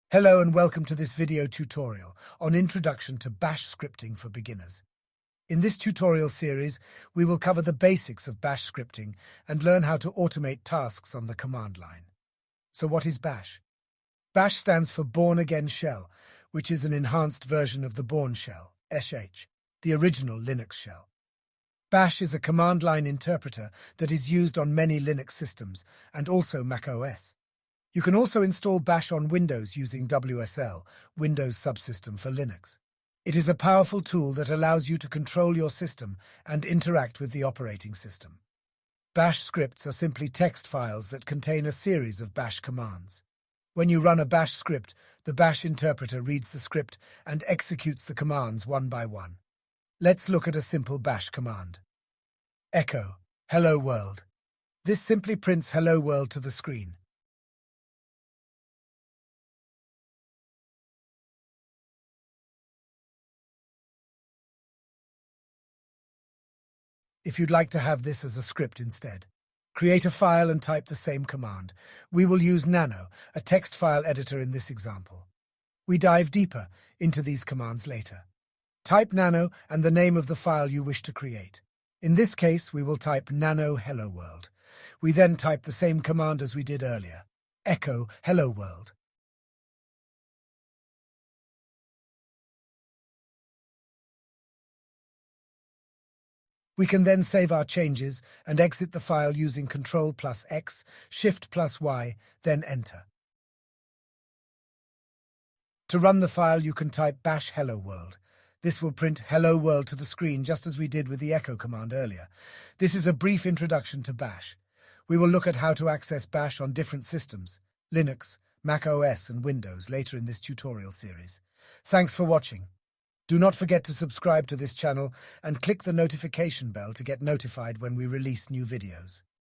Hello and welcome to this video tutorial on Introduction to Bash Scripting for Beginners. In this tutorial series, we will cover the basics of Bash scripting and learn how to automate tasks on the command line. So what is Bash? Bash stands for Born Again Shell, which is an enhanced version of the Bourne shell, SH, the original Linux shell. Bash is a command line interpreter that is used on many Linux systems and also macOS. You can also install Bash on Windows using WSL, Windows Subsystem for Linux. It is a powerful tool that allows you to control your system and interact with the operating system. Bash scripts are simply text files that contain a series of Bash commands. When you run a Bash script, the Bash interpreter reads the script and executes the commands one by one. Let's look at a simple Bash command. Echo, hello world. This simply prints hello world to the screen. If you'd like to have this as a script instead, create a file and type the same command. We will use Nano, a text file editor in this example. We dive deeper into these commands later. Type Nano and the name of the file you wish to create. In this case, we will type Nano Hello World. We then type the same command as we did earlier. Echo Hello World. We can then save our changes and exit the file using Ctrl+X, Shift+Y, then Enter. To run the file, you can type bash hello world. This will print hello world to the screen just as we did with the echo command earlier. This is a brief introduction to Bash. We will look at how to access Bash on different systems, Linux, Mac OS and Windows, later in this tutorial series. Thanks for watching. Do not forget to subscribe to this channel and click the notification bell to get notified when we release new videos.